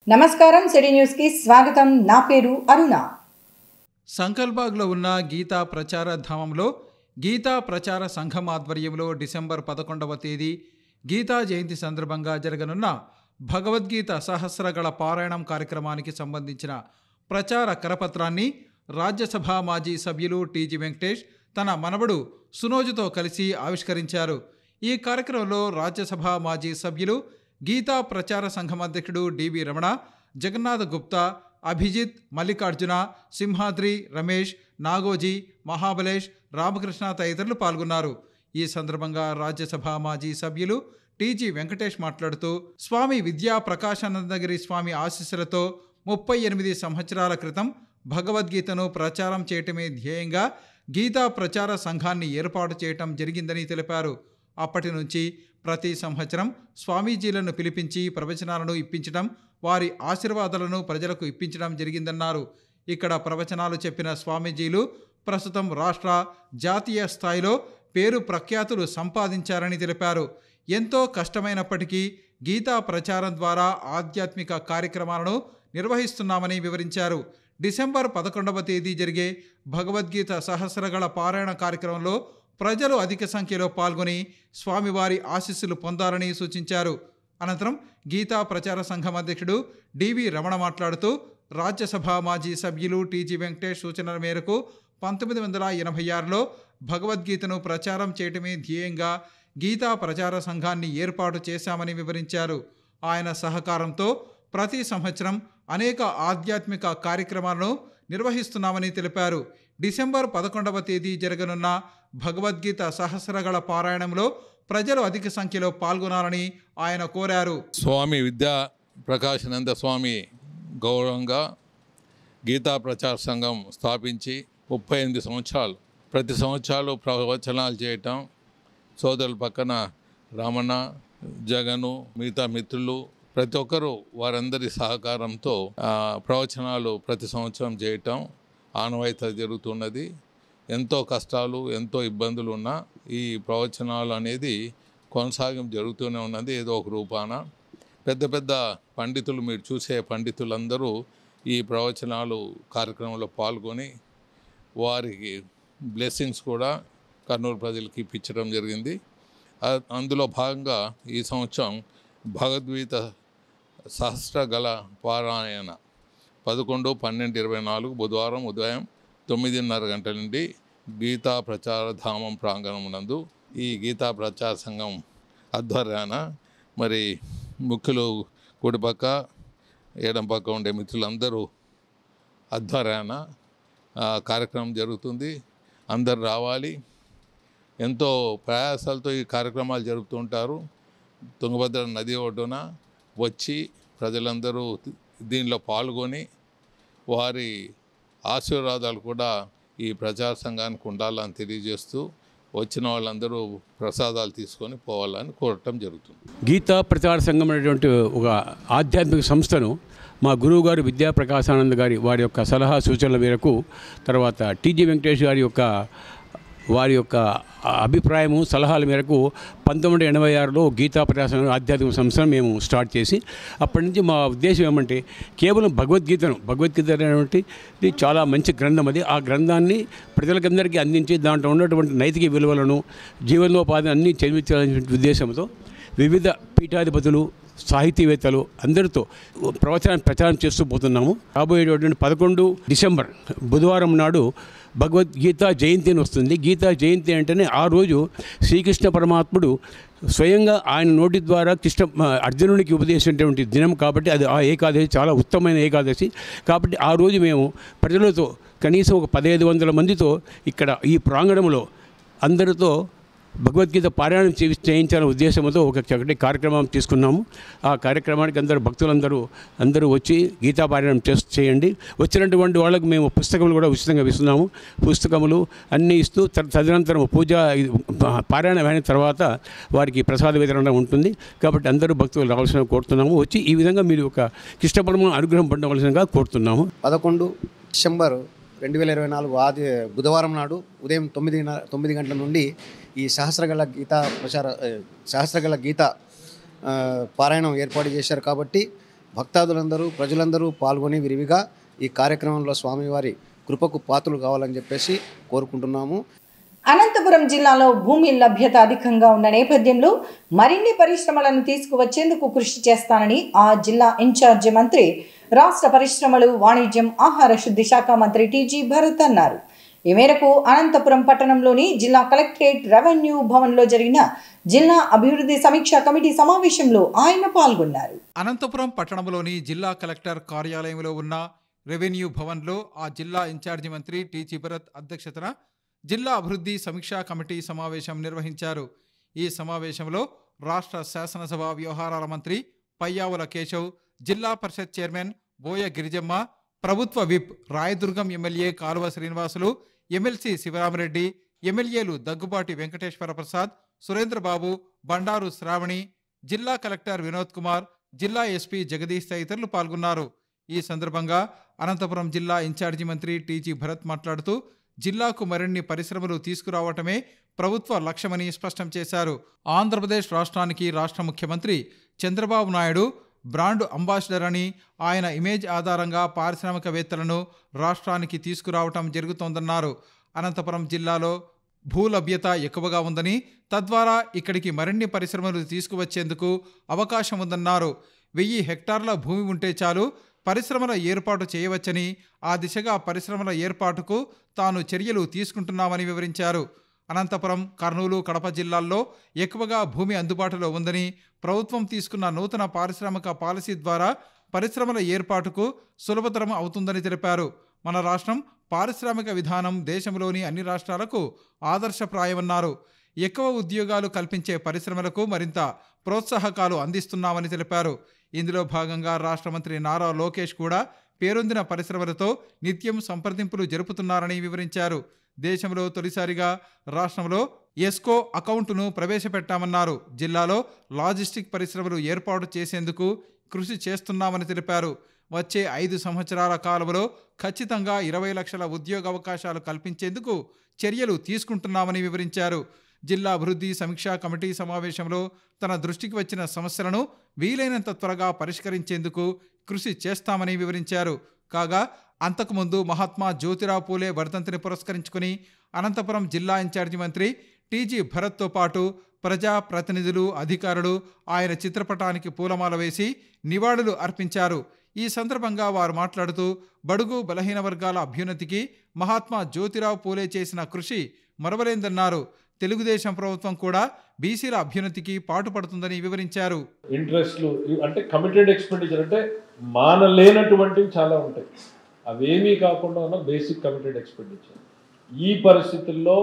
నమస్కారం city news కి స్వాగతం. నా పేరు అరుణ. సంకల్బాగ్లో ఉన్న గీతా ప్రచార ధామంలో గీతా ప్రచార సంఘం ఆధ్వర్యంలో డిసెంబర్ 11వ తేదీ గీతా జయంతి సందర్భంగా జరగనున్న భగవద్గీత సహస్రగళ పారాయణం కార్యక్రమానికి సంబంధించిన ప్రచార కరపత్రాన్ని రాజ్యసభ మాజీ సభ్యులు టీజీ వెంకటేష్ తన మనవడు సునోజుతో కలిసి ఆవిష్కరించారు. ఈ కార్యక్రమంలో రాజ్యసభ మాజీ సభ్యులు గీతా ప్రచార సంఘం అధ్యక్షుడు డివి రమణ, జగన్నాథ్ గుప్తా, అభిజిత్, మల్లికార్జున, సింహాద్రి, రమేష్, నాగోజీ, మహాబలేష్, రామకృష్ణ తదితరులు పాల్గొన్నారు. ఈ సందర్భంగా రాజ్యసభ మాజీ సభ్యులు టీజీ వెంకటేష్ మాట్లాడుతూ స్వామి విద్యా ప్రకాశానందగిరి స్వామి ఆశీస్సులతో 38 సంవత్సరాల క్రితం భగవద్గీతను ప్రచారం చేయటమే ధ్యేయంగా గీతా ప్రచార సంఘాన్ని ఏర్పాటు చేయటం జరిగిందని తెలిపారు. అప్పటి నుంచి ప్రతి సంవత్సరం స్వామీజీలను పిలిపించి ప్రవచనాలను ఇప్పించడం, వారి ఆశీర్వాదాలను ప్రజలకు ఇప్పించడం జరిగిందన్నారు. ఇక్కడ ప్రవచనాలు చెప్పిన స్వామీజీలు ప్రస్తుతం రాష్ట్ర, జాతీయ స్థాయిలో పేరు ప్రఖ్యాతులు సంపాదించారని తెలిపారు. ఎంతో కష్టమైనప్పటికీ గీతా ప్రచారం ద్వారా ఆధ్యాత్మిక కార్యక్రమాలను నిర్వహిస్తున్నామని వివరించారు. డిసెంబర్ 11వ తేదీ జరిగే భగవద్గీత సహస్రగళ పారాయణ కార్యక్రమంలో ప్రజలు అధిక సంఖ్యలో పాల్గొని స్వామివారి ఆశీస్సులు పొందాలని సూచించారు. అనంతరం గీతా ప్రచార సంఘం అధ్యక్షుడు డివి రమణ మాట్లాడుతూ రాజ్యసభ మాజీ సభ్యులు టీజీ వెంకటేష్ సూచనల మేరకు 1986లో భగవద్గీతను ప్రచారం చేయటమే ధ్యేయంగా గీతా ప్రచార సంఘాన్ని ఏర్పాటు చేశామని వివరించారు. ఆయన సహకారంతో ప్రతి సంవత్సరం అనేక ఆధ్యాత్మిక కార్యక్రమాలను నిర్వహిస్తున్నామని తెలిపారు. డిసెంబర్ 11వ తేదీ జరగనున్న భగవద్గీత సహస్రగళ పారాయణంలో ప్రజలు అధిక సంఖ్యలో పాల్గొనాలని ఆయన కోరారు. స్వామి విద్యా ప్రకాశానంద స్వామి గౌరవంగా గీతా ప్రచార సంఘం స్థాపించి 38 సంవత్సరాలు, ప్రతి సంవత్సరాలు ప్రవచనాలు చేయటం, సోదరుల పక్కన రమణ, జగను, మిగతా మిత్రులు ప్రతి ఒక్కరూ వారందరి సహకారంతో ప్రవచనాలు ప్రతి సంవత్సరం చేయటం ఆనవాయితీ జరుగుతున్నది. ఎంతో కష్టాలు, ఎంతో ఇబ్బందులు ఉన్నా ఈ ప్రవచనాలు అనేది కొనసాగింపు జరుగుతూనే ఉన్నది ఏదో ఒక రూపాన. పెద్ద పెద్ద పండితులు, మీరు చూసే పండితులందరూ ఈ ప్రవచనాలు కార్యక్రమంలో పాల్గొని వారికి బ్లెస్సింగ్స్ కూడా కర్నూలు ప్రజలకి ఇప్పించడం జరిగింది. అందులో భాగంగా ఈ సంవత్సరం భగవద్గీత సహస్రగళ పారాయణ 11/12/24 బుధవారం ఉదయం 9:30 గంటల నుండి గీతా ప్రచార ధామం ప్రాంగణం నందు ఈ గీతా ప్రచార సంఘం ఆధ్వర్యాన మరి ముఖ్యులు కుడిపక్క ఎడంపక్క ఉండే మిత్రులందరూ ఆధ్వర్యాన కార్యక్రమం జరుగుతుంది. అందరు రావాలి. ఎంతో ప్రయాసాలతో ఈ కార్యక్రమాలు జరుపుతుంటారు. తుంగభద్ర నది ఒడ్డున వచ్చి ప్రజలందరూ దీనిలో పాల్గొని వారి ఆశీర్వాదాలు కూడా ఈ ప్రచార సంఘానికి ఉండాలని తెలియజేస్తూ వచ్చిన వాళ్ళందరూ ప్రసాదాలు తీసుకొని పోవాలని కోరటం జరుగుతుంది. గీతా ప్రచార సంఘం అనేటువంటి ఒక ఆధ్యాత్మిక సంస్థను మా గురువు గారు విద్యా ప్రకాశానంద గారి వారి యొక్క సలహా సూచనల మేరకు, తర్వాత టీజీ వెంకటేష్ గారి వారి యొక్క అభిప్రాయము సలహాల మేరకు 1986లో గీతా ప్రచార ఆధ్యాత్మిక సంస్థను మేము స్టార్ట్ చేసి, అప్పటి నుంచి మా ఉద్దేశం ఏమంటే కేవలం భగవద్గీత అనేటువంటి చాలా మంచి గ్రంథం. అది ఆ గ్రంథాన్ని ప్రజలకందరికీ అందించి దాంట్లో ఉన్నటువంటి నైతిక విలువలను, జీవనోపాధిని అన్నీ చదివించాలనే ఉద్దేశంతో వివిధ పీఠాధిపతులు, సాహితీవేత్తలు అందరితో ప్రచారం చేస్తూ పోతున్నాము. రాబోయేటువంటి 11 డిసెంబర్ బుధవారం నాడు భగవద్గీత జయంతి అని వస్తుంది. గీతా జయంతి అంటేనే ఆ రోజు శ్రీకృష్ణ పరమాత్ముడు స్వయంగా ఆయన నోటి ద్వారా అర్జునునికి ఉపదేశించినటువంటి దినం కాబట్టి అది ఆ ఏకాదశి చాలా ఉత్తమమైన ఏకాదశి. కాబట్టి ఆ రోజు మేము ప్రజలతో కనీసం ఒక 1500 మందితో ఇక్కడ ఈ ప్రాంగణంలో అందరితో భగవద్గీత పారాయణం చేయించాలనే ఉద్దేశంతో ఒకటి కార్యక్రమం తీసుకున్నాము. ఆ కార్యక్రమానికి అందరూ వచ్చి గీతా పారాయణం చేయండి. వచ్చినటువంటి వాళ్ళకు మేము పుస్తకములు కూడా ఉచితంగా ఇస్తున్నాము. పుస్తకములు అన్నీ ఇస్తూ తదనంతరం పూజ పారాయణం అయిన తర్వాత వారికి ప్రసాద వితరణ ఉంటుంది. కాబట్టి అందరూ భక్తులు రావాల్సిన కోరుతున్నాము. వచ్చి ఈ విధంగా మీరు ఒక కృష్ణపరమ అనుగ్రహం పొందవలసిందిగా కోరుతున్నాము. 11 డిసెంబర్ 2024 బుధవారం నాడు ఉదయం 9 గంటల నుండి ఈ సహస్రగళ గీత పారాయణం ఏర్పాటు చేశారు. కాబట్టి భక్తాదులందరూ ప్రజలందరూ పాల్గొని విరివిగా ఈ కార్యక్రమంలో స్వామివారి కృపకు పాత్రలు కావాలని చెప్పేసి కోరుకుంటున్నాము. అనంతపురం జిల్లాలో భూమి లభ్యత అధికంగా ఉన్న నేపథ్యంలో మరిన్ని పరిశ్రమలను తీసుకువచ్చేందుకు కృషి చేస్తానని ఆ జిల్లా ఇన్ఛార్జి మంత్రి, రాష్ట్ర పరిశ్రమలు, వాణిజ్యం, ఆహార శుద్ధి శాఖ మంత్రి టీజీ భరత్ అన్నారు. ఈ మేరకు అనంతపురం పట్టణంలోని జిల్లా కలెక్టరేట్ రెవెన్యూ భవన్లో జరిగిన జిల్లా అభివృద్ధి సమీక్షా కమిటీ సమావేశంలో ఆయన పాల్గొన్నారు. అనంతపురం పట్టణంలోని జిల్లా కలెక్టర్ కార్యాలయంలో ఉన్న రెవెన్యూ భవన్లో ఆ జిల్లా ఇన్ఛార్జి మంత్రి టీజీ భరత్ అధ్యక్షతన జిల్లా అభివృద్ధి సమీక్షా కమిటీ సమావేశం నిర్వహించారు. ఈ సమావేశంలో రాష్ట్ర శాసనసభ వ్యవహారాల మంత్రి పయ్యావుల కేశవ్, జిల్లా పరిషత్ చైర్మన్ బోయ గిరిజమ్మ, ప్రభుత్వ విప్ రాయదుర్గం ఎమ్మెల్యే కాలువ శ్రీనివాసులు, ఎమ్మెల్సీ శివరామరెడ్డి, ఎమ్మెల్యేలు దగ్గుబాటి వెంకటేశ్వర ప్రసాద్, సురేంద్రబాబు, బండారు శ్రావణి, జిల్లా కలెక్టర్ వినోద్ కుమార్, జిల్లా ఎస్పీ జగదీష్ తదితరులు పాల్గొన్నారు. ఈ సందర్భంగా అనంతపురం జిల్లా ఇన్ఛార్జి మంత్రి టీజీ భరత్ మాట్లాడుతూ జిల్లాకు మరిన్ని పరిశ్రమలు తీసుకురావటమే ప్రభుత్వ లక్ష్యమని స్పష్టం చేశారు. ఆంధ్రప్రదేశ్ రాష్ట్రానికి రాష్ట్ర ముఖ్యమంత్రి చంద్రబాబు నాయుడు బ్రాండ్ అంబాసిడర్ అని, ఆయన ఇమేజ్ ఆధారంగా పారిశ్రామికవేత్తలను రాష్ట్రానికి తీసుకురావటం జరుగుతోందన్నారు. అనంతపురం జిల్లాలో భూలభ్యత ఎక్కువగా ఉందని, తద్వారా ఇక్కడికి మరిన్ని పరిశ్రమలు తీసుకువచ్చేందుకు అవకాశం ఉందన్నారు. 1000 హెక్టార్ల భూమి ఉంటే చాలు పరిశ్రమల ఏర్పాటు చేయవచ్చని, ఆ దిశగా పరిశ్రమల ఏర్పాటుకు తాను చర్యలు తీసుకుంటున్నామని వివరించారు. అనంతపురం, కర్నూలు, కడప జిల్లాల్లో ఎక్కువగా భూమి అందుబాటులో ఉందని, ప్రభుత్వం తీసుకున్న నూతన పారిశ్రామిక పాలసీ ద్వారా పరిశ్రమల ఏర్పాటుకు సులభతరం అవుతుందని తెలిపారు. మన రాష్ట్రం పారిశ్రామిక విధానం దేశంలోని అన్ని రాష్ట్రాలకు ఆదర్శప్రాయమన్నారు. ఎక్కువ ఉద్యోగాలు కల్పించే పరిశ్రమలకు మరింత ప్రోత్సాహకాలు అందిస్తున్నామని తెలిపారు. ఇందులో భాగంగా రాష్ట్ర మంత్రి నారా లోకేష్ కూడా పేరొందిన పరిశ్రమలతో నిత్యం సంప్రదింపులు జరుపుతున్నారని వివరించారు. దేశంలో తొలిసారిగా రాష్ట్రంలో ఎస్కో అకౌంటును ప్రవేశపెట్టామన్నారు. జిల్లాలో లాజిస్టిక్ పరిశ్రమలు ఏర్పాటు చేసేందుకు కృషి చేస్తున్నామని తెలిపారు. వచ్చే 5 సంవత్సరాల కాలంలో ఖచ్చితంగా 20 లక్షల ఉద్యోగ అవకాశాలు కల్పించేందుకు చర్యలు తీసుకుంటున్నామని వివరించారు. జిల్లా అభివృద్ధి సమీక్షా కమిటీ సమావేశంలో తన దృష్టికి వచ్చిన సమస్యలను వీలైనంత త్వరగా పరిష్కరించేందుకు కృషి చేస్తామని వివరించారు. కాగా అంతకుముందు మహాత్మా జ్యోతిరావు పూలే వర్ధంతిని పురస్కరించుకుని అనంతపురం జిల్లా ఇన్ఛార్జి మంత్రి టీజీ భరత్తో పాటు ప్రజా ప్రతినిధులు, అధికారులు ఆయన చిత్రపటానికి పూలమాల వేసి నివాళులు అర్పించారు. ఈ సందర్భంగా వారు మాట్లాడుతూ బడుగు బలహీన వర్గాల అభ్యున్నతికి మహాత్మా జ్యోతిరావు పూలే చేసిన కృషి మరవలేందన్నారు. తెలుగుదేశం ప్రభుత్వం కూడా బీసీల అభ్యున్నతికి పాటుపడుతుందని వివరించారు. ఇంట్రెస్ట్లు అంటే కమిటెడ్ ఎక్స్పెండిచర్ అంటే మానలేనటువంటివి చాలా ఉంటాయి. అవేమీ కాకుండా ఉన్న బేసిక్ కమిటెడ్ ఎక్స్పెండిచర్. ఈ పరిస్థితుల్లో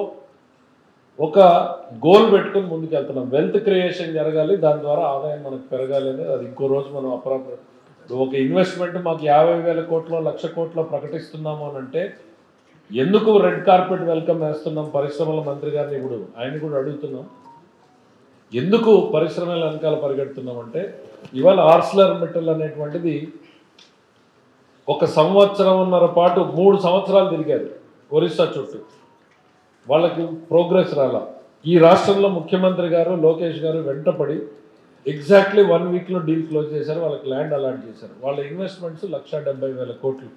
ఒక గోల్ పెట్టుకుని ముందుకు వెళ్తున్నాం. వెల్త్ క్రియేషన్ జరగాలి, దాని ద్వారా ఆదాయం మనకు పెరగాలి అనేది. అది ఇంకో రోజు మనం ఒక ఇన్వెస్ట్మెంట్ మాకు 50,000 కోట్లు 1,00,000 కోట్లు ప్రకటిస్తున్నాము అని అంటే ఎందుకు రెడ్ కార్పెట్ వెల్కమ్ వేస్తున్నాం పరిశ్రమల మంత్రి గారిని ఇప్పుడు ఆయన కూడా అడుగుతున్నాం. ఎందుకు పరిశ్రమల వెనకాల పరిగెడుతున్నాం అంటే ఇవాళ ఆర్సిలర్ మెటల్ అనేటువంటిది 1 సంవత్సరంన్నర పాటు 3 సంవత్సరాలు తిరిగారు ఒరిస్సా చుట్టూ. వాళ్ళకి ప్రోగ్రెస్ రాలా. ఈ రాష్ట్రంలో ముఖ్యమంత్రి గారు లోకేష్ గారు వెంటపడి ఎగ్జాక్ట్లీ 1 వీక్లో డీల్ క్లోజ్ చేశారు. వాళ్ళకి ల్యాండ్ అలాట్ చేశారు. వాళ్ళ ఇన్వెస్ట్మెంట్స్ 1,70,000 కోట్లు.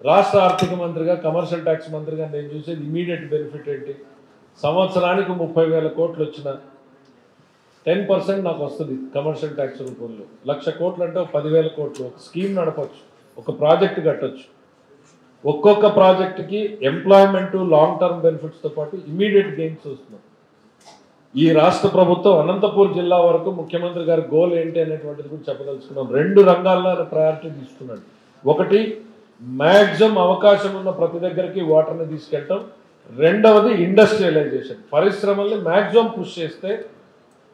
రాష్ట్ర ఆర్థిక మంత్రిగా, కమర్షియల్ ట్యాక్స్ మంత్రిగా నేను చూసేది ఇమీడియట్ బెనిఫిట్ ఏంటి? సంవత్సరానికి 30,000 కోట్లు వచ్చిన 10% నాకు వస్తుంది కమర్షియల్ ట్యాక్స్ రూపంలో. 1,00,000 కోట్లు అంటే 10,000 కోట్లు. ఒక స్కీమ్ నడపచ్చు, ఒక ప్రాజెక్ట్ కట్టచ్చు. ఒక్కొక్క ప్రాజెక్టుకి ఎంప్లాయ్మెంట్, లాంగ్ టర్మ్ బెనిఫిట్స్తో పాటు ఇమీడియట్ గెయిన్స్ వస్తున్నాయి. ఈ రాష్ట్ర ప్రభుత్వం అనంతపూర్ జిల్లా వరకు ముఖ్యమంత్రి గారి గోల్ ఏంటి అనేటువంటిది కూడా చెప్పదలుచుకున్నాం. 2 రంగాల్లో ఆయన ప్రయారిటీ తీసుకున్నాడు. ఒకటి మ్యాక్సిమం అవకాశం ఉన్న ప్రతి దగ్గరికి వాటర్ని తీసుకెళ్ళటం. రెండవది ఇండస్ట్రియలైజేషన్. పరిశ్రమల్ని మ్యాక్సిమం పుష్ చేస్తే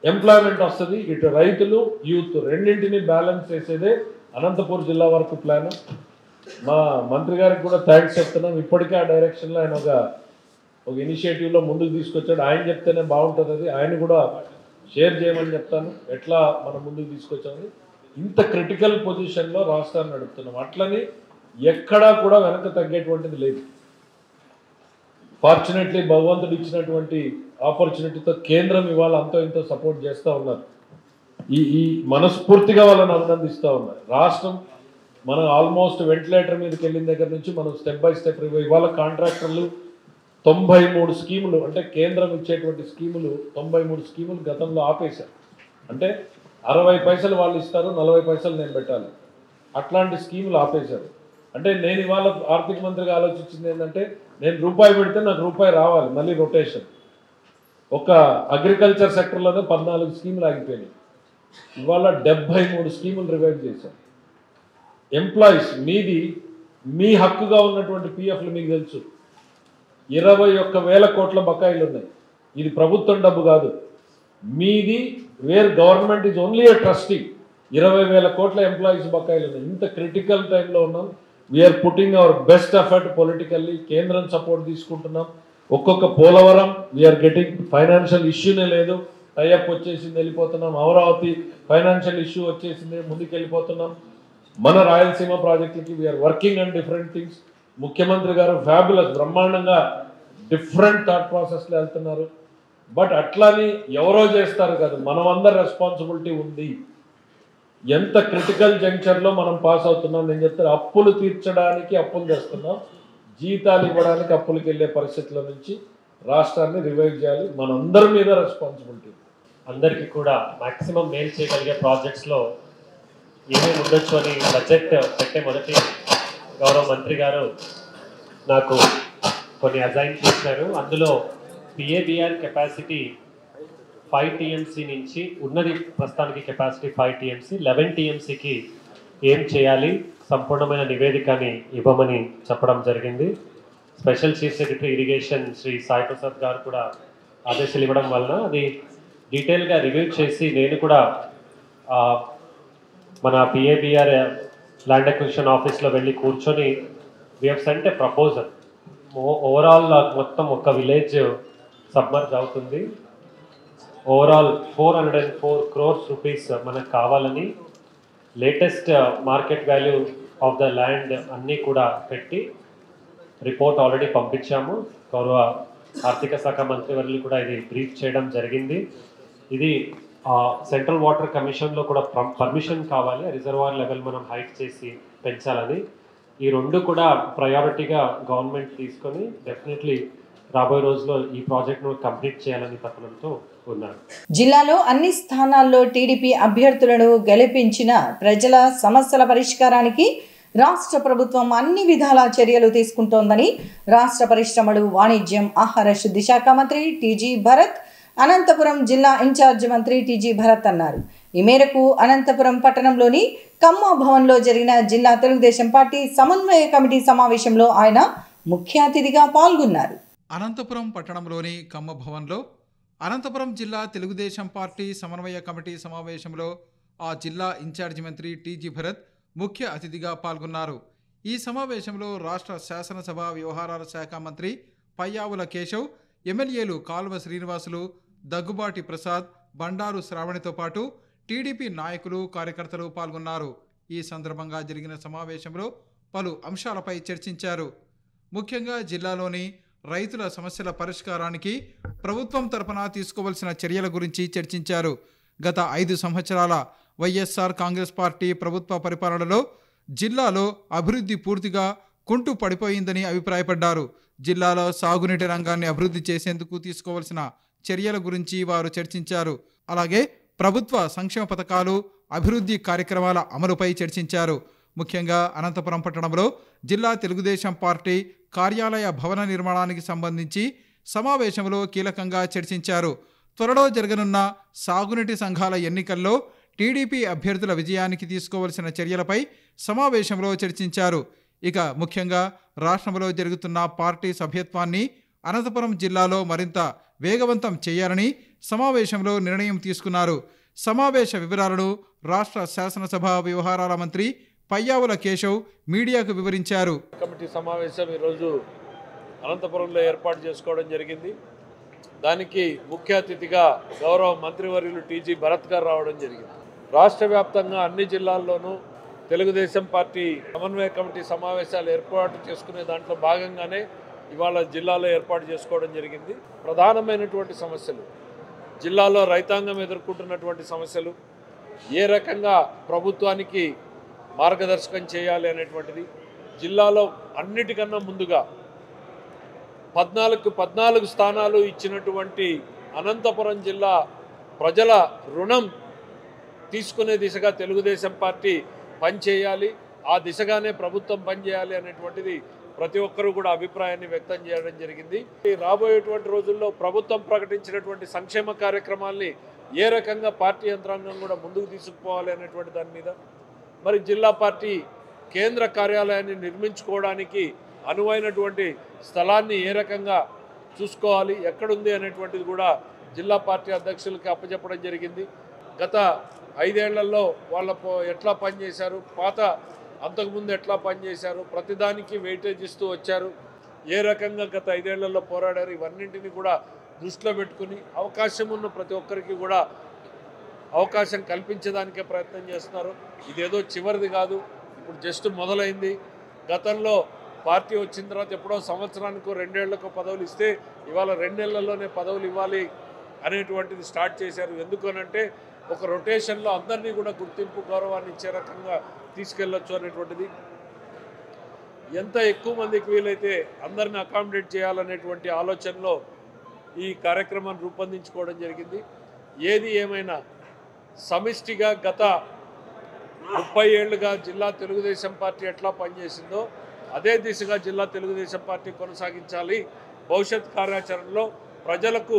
ఎంప్లాయ్మెంట్ వస్తుంది. ఇటు రైతులు, యూత్ రెండింటిని బ్యాలెన్స్ చేసేదే అనంతపూర్ జిల్లా వరకు ప్లాను. మా మంత్రి గారికి కూడా థ్యాంక్స్ చెప్తున్నాం. ఇప్పటికే ఆ డైరెక్షన్లో ఆయన ఒక ఇనిషియేటివ్లో ముందుకు తీసుకొచ్చాడు. ఆయన చెప్తేనే బాగుంటుంది. అది ఆయన కూడా షేర్ చేయమని చెప్తాను ఎట్లా మనం ముందుకు తీసుకొచ్చామని. ఇంత క్రిటికల్ పొజిషన్లో రాష్ట్రాన్ని నడుపుతున్నాం. అట్లని ఎక్కడా కూడా వెనక తగ్గేటువంటిది లేదు. ఫార్చునేట్లీ భగవంతుడు ఇచ్చినటువంటి ఆపర్చునిటీతో కేంద్రం ఇవాళ అంతో ఇంతో సపోర్ట్ చేస్తూ ఉన్నారు. ఈ మనస్ఫూర్తిగా వాళ్ళని అభినందిస్తూ ఉన్నారు. రాష్ట్రం మనం ఆల్మోస్ట్ వెంటిలేటర్ మీదకి వెళ్ళిన దగ్గర నుంచి మనం స్టెప్ బై స్టెప్ ఇవాళ కాంట్రాక్టర్లు 93 స్కీములు, అంటే కేంద్రం ఇచ్చేటువంటి స్కీములు 93 స్కీములు గతంలో ఆపేశారు. అంటే 60 పైసలు వాళ్ళు ఇస్తారు, 40 పైసలు నేను పెట్టాలి, అట్లాంటి స్కీములు ఆపేశారు. అంటే నేను ఇవాళ ఆర్థిక మంత్రిగా ఆలోచించింది ఏంటంటే, నేను రూపాయి పెడితే నాకు రూపాయి రావాలి, మళ్ళీ రొటేషన్. ఒక అగ్రికల్చర్ సెక్టర్లోనే 14 స్కీములు ఆగిపోయినాయి. ఇవాళ 73 స్కీములు రివైవ్ చేశారు. ఎంప్లాయీస్ మీది మీ హక్కుగా ఉన్నటువంటి పిఎఫ్లు మీకు తెలుసు, 21,000 కోట్ల బకాయిలు ఉన్నాయి. ఇది ప్రభుత్వం డబ్బు కాదు, మీది. Where government is only a trustee. 20,000 కోట్ల ఎంప్లాయీస్ బకాయిలు ఉన్నాయి. ఇంత క్రిటికల్ టైంలో ఉన్నాం. We're putting our best effort politically. కేంద్రం సపోర్ట్ తీసుకుంటున్నాం. ఒక్కొక్క పోలవరం వీఆర్ గెటింగ్, ఫైనాన్షియల్ ఇష్యూనే లేదు, టైఅప్ వచ్చేసింది, వెళ్ళిపోతున్నాం. అమరావతి ఫైనాన్షియల్ ఇష్యూ వచ్చేసింది, ముందుకు వెళ్ళిపోతున్నాం. మన రాయలసీమ ప్రాజెక్టులకి we are working and different things. ముఖ్యమంత్రి గారు ఫ్యాబులస్, బ్రహ్మాండంగా డిఫరెంట్ థాట్ ప్రాసెస్లో వెళ్తున్నారు. బట్ అట్లాని ఎవరో చేస్తారు కాదు, మనమందరి రెస్పాన్సిబిలిటీ ఉంది. ఎంత క్రిటికల్ జంక్షన్లో మనం పాస్ అవుతున్నాం. నేను చెప్తాను, అప్పులు తీర్చడానికి అప్పులు చేస్తున్నాం, జీతాలు ఇవ్వడానికి అప్పులకి వెళ్ళే పరిస్థితుల నుంచి రాష్ట్రాన్ని రివైవ్ చేయాలి. మనందరి మీద రెస్పాన్సిబిలిటీ. అందరికీ కూడా మ్యాక్సిమం మేలు చేయగలిగే ప్రాజెక్ట్స్లో ఏమేమి ఉండొచ్చు అని బడ్జెట్ పెట్టే మొదటి గౌరవ మంత్రి గారు నాకు కొన్ని అజైన్ చేశారు. అందులో పిఏబిఆర్ కెపాసిటీ 5 TMC నుంచి ఉన్నది, ప్రస్తుతానికి కెపాసిటీ 5 TMC, 11 TMCకి ఏం చేయాలి సంపూర్ణమైన నివేదికని ఇవ్వమని చెప్పడం జరిగింది. Special chief secretary irrigation Shri Sai Prasad గారు కూడా ఆదేశాలు ఇవ్వడం వలన అది డీటెయిల్గా రివ్యూ చేసి నేను కూడా మన పిఏబిఆర్ ల్యాండ్ అక్విజిషన్ ఆఫీస్లో వెళ్ళి కూర్చొని we have sent a proposal. Overall మొత్తం ఒక విలేజ్ సబ్మర్జ్ అవుతుంది. ఓవరాల్ 404 crores రూపీస్ మనకు కావాలని latest market value of the land అన్నీ కూడా పెట్టి రిపోర్ట్ ఆల్రెడీ పంపించాము. గౌరవ ఆర్థిక శాఖ మంత్రివర్యులు కూడా ఇది బ్రీఫ్ చేయడం జరిగింది. ఇది సెంట్రల్ వాటర్ కమిషన్లో కూడా పర్మిషన్ కావాలి, రిజర్వాయర్ లెవెల్ మనం హైట్ చేసి పెంచాలని. ఈ రెండు కూడా ప్రయారిటీగా గవర్నమెంట్ తీసుకొని డెఫినెట్లీ రాబోయే రోజుల్లో ఈ ప్రాజెక్ట్ను కంప్లీట్ చేయాలని తపనంతో ఉన్నారు. జిల్లాలో అన్ని స్థానాల్లో టీడీపీ అభ్యర్థులను గెలిపించిన ప్రజల సమస్యల పరిష్కారానికి రాష్ట్ర ప్రభుత్వం అన్ని విధాల చర్యలు తీసుకుంటోందని రాష్ట్ర పరిశ్రమలు, వాణిజ్యం, ఆహార శుద్ధి శాఖ మంత్రి టీజీ భరత్, అనంతపురం జిల్లా ఇన్ఛార్జ్ మంత్రి టీజీ భరత్ అన్నారు. ఈ మేరకు అనంతపురం పట్టణంలోని కమ్మ భవన్లో జరిగిన జిల్లా తెలుగుదేశం పార్టీ సమన్వయ కమిటీ సమావేశంలో ఆయన ముఖ్య అతిథిగా పాల్గొన్నారు. అనంతపురం పట్టణంలోని కమ్మ భవన్లో అనంతపురం జిల్లా తెలుగుదేశం పార్టీ సమన్వయ కమిటీ సమావేశంలో ఆ జిల్లా ఇన్ఛార్జి మంత్రి టీజీ భరత్ ముఖ్య అతిథిగా పాల్గొన్నారు. ఈ సమావేశంలో రాష్ట్ర శాసనసభ వ్యవహారాల శాఖ మంత్రి పయ్యావుల కేశవ్, ఎమ్మెల్యేలు కాల్వ శ్రీనివాసులు, దగ్గుబాటి ప్రసాద్, బండారు శ్రావణితో పాటు టీడీపీ నాయకులు, కార్యకర్తలు పాల్గొన్నారు. ఈ సందర్భంగా జరిగిన సమావేశంలో పలు అంశాలపై చర్చించారు. ముఖ్యంగా జిల్లాలోని రైతుల సమస్యల పరిష్కారానికి ప్రభుత్వం తరపున తీసుకోవాల్సిన చర్యల గురించి చర్చించారు. గత 5 సంవత్సరాల వైఎస్ఆర్ కాంగ్రెస్ పార్టీ ప్రభుత్వ పరిపాలనలో జిల్లాలో అభివృద్ధి పూర్తిగా కుంటు పడిపోయిందని అభిప్రాయపడ్డారు. జిల్లాలో సాగునీటి రంగాన్ని అభివృద్ధి చేసేందుకు తీసుకోవాల్సిన చర్యల గురించి వారు చర్చించారు. అలాగే ప్రభుత్వ సంక్షేమ పథకాలు, అభివృద్ధి కార్యక్రమాల అమలుపై చర్చించారు. ముఖ్యంగా అనంతపురం పట్టణంలో జిల్లా తెలుగుదేశం పార్టీ కార్యాలయ భవన నిర్మాణానికి సంబంధించి సమావేశంలో కీలకంగా చర్చించారు. త్వరలో జరగనున్న సాగునీటి సంఘాల ఎన్నికల్లో టీడీపీ అభ్యర్థుల విజయానికి తీసుకోవాల్సిన చర్యలపై సమావేశంలో చర్చించారు. ఇక ముఖ్యంగా రాష్ట్రంలో జరుగుతున్న పార్టీ సభ్యత్వాన్ని అనంతపురం జిల్లాలో మరింత వేగవంతం చేయాలని సమావేశంలో నిర్ణయం తీసుకున్నారు. సమావేశ వివరాలను రాష్ట్ర శాసనసభ వ్యవహారాల మంత్రి పయ్యావుల కేశవ్ మీడియాకు వివరించారు. కమిటీ సమావేశం ఈరోజు అనంతపురంలో ఏర్పాటు చేసుకోవడం జరిగింది. దానికి ముఖ్య అతిథిగా గౌరవ మంత్రివర్యులు టీజీ భరత్ గారు రావడం జరిగింది. రాష్ట్ర వ్యాప్తంగా అన్ని జిల్లాల్లోనూ తెలుగుదేశం పార్టీ సమన్వయ కమిటీ సమావేశాలు ఏర్పాటు చేసుకునే దాంట్లో భాగంగానే ఇవాళ జిల్లాలో ఏర్పాటు చేసుకోవడం జరిగింది. ప్రధానమైనటువంటి సమస్యలు, జిల్లాలో రైతాంగం ఎదుర్కొంటున్నటువంటి సమస్యలు, ఏ రకంగా ప్రభుత్వానికి మార్గదర్శకం చేయాలి అనేటువంటిది, జిల్లాలో అన్నిటికన్నా ముందుగా 14 స్థానాలు ఇచ్చినటువంటి అనంతపురం జిల్లా ప్రజల రుణం తీసుకునే దిశగా తెలుగుదేశం పార్టీ పనిచేయాలి, ఆ దిశగానే ప్రభుత్వం పనిచేయాలి అనేటువంటిది ప్రతి ఒక్కరూ కూడా అభిప్రాయాన్ని వ్యక్తం చేయడం జరిగింది. రాబోయేటువంటి రోజుల్లో ప్రభుత్వం ప్రకటించినటువంటి సంక్షేమ కార్యక్రమాల్ని ఏ రకంగా పార్టీ యంత్రాంగం కూడా ముందుకు తీసుకుపోవాలి అనేటువంటి దాని మీద, మరి జిల్లా పార్టీ కేంద్ర కార్యాలయాన్ని నిర్మించుకోవడానికి అనువైనటువంటి స్థలాన్ని ఏ రకంగా చూసుకోవాలి, ఎక్కడుంది అనేటువంటిది కూడా జిల్లా పార్టీ అధ్యక్షులకి అప్పచెప్పడం జరిగింది. గత 5 ఏళ్లలో వాళ్ళ ఎట్లా పనిచేశారు, అంతకుముందు ఎట్లా పనిచేశారు, ప్రతిదానికి వెయిటేజ్ ఇస్తూ వచ్చారు, ఏ రకంగా గత 5 ఏళ్లలో పోరాడారు, ఇవన్నింటినీ కూడా దృష్టిలో పెట్టుకుని అవకాశం ఉన్న ప్రతి ఒక్కరికి కూడా అవకాశం కల్పించడానికే ప్రయత్నం చేస్తున్నారు. ఇదేదో చివరిది కాదు, ఇప్పుడు జస్ట్ మొదలైంది. గతంలో పార్టీ వచ్చిన తర్వాత ఎప్పుడో సంవత్సరానికో 2 ఏళ్లకో పదవులు ఇస్తే ఇవాళ 2 నెలల్లోనే పదవులు ఇవ్వాలి అనేటువంటిది స్టార్ట్ చేశారు. ఎందుకనంటే ఒక రొటేషన్లో అందరినీ కూడా గుర్తింపు గౌరవాన్ని ఇచ్చే రకంగా తీసుకెళ్ళొచ్చు అనేటువంటిది, ఎంత ఎక్కువ మందికి వీలైతే అందరిని అకామిడేట్ చేయాలనేటువంటి ఆలోచనలో ఈ కార్యక్రమాన్ని రూపొందించుకోవడం జరిగింది. ఏది ఏమైనా సమిష్టిగా గత 30 ఏళ్లుగా జిల్లా తెలుగుదేశం పార్టీ ఎట్లా పనిచేసిందో అదే దిశగా జిల్లా తెలుగుదేశం పార్టీ కొనసాగించాలి, భవిష్యత్ కార్యాచరణలో ప్రజలకు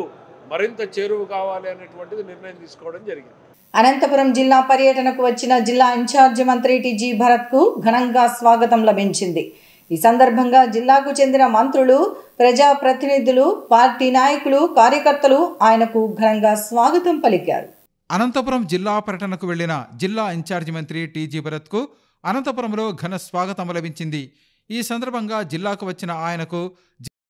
మరింత చేరువ కావాలి అనేటువంటిది నిర్ణయం తీసుకోవడం జరిగింది. అనంతపురం జిల్లా పర్యటనకు వచ్చిన జిల్లా ఇన్ఛార్జి మంత్రి టీజీ భరత్కు ఘనంగా స్వాగతం లభించింది. ఈ సందర్భంగా జిల్లాకు చెందిన మంత్రులు, ప్రజాప్రతినిధులు, పార్టీ నాయకులు, కార్యకర్తలు ఆయనకు ఘనంగా స్వాగతం పలికారు. అనంతపురం జిల్లా పర్యటనకు వెళ్లిన జిల్లా ఇన్ఛార్జి మంత్రి టీజీ భరత్కు అనంతపురంలో ఘన స్వాగతం లభించింది. ఈ సందర్భంగా జిల్లాకు వచ్చిన ఆయనకు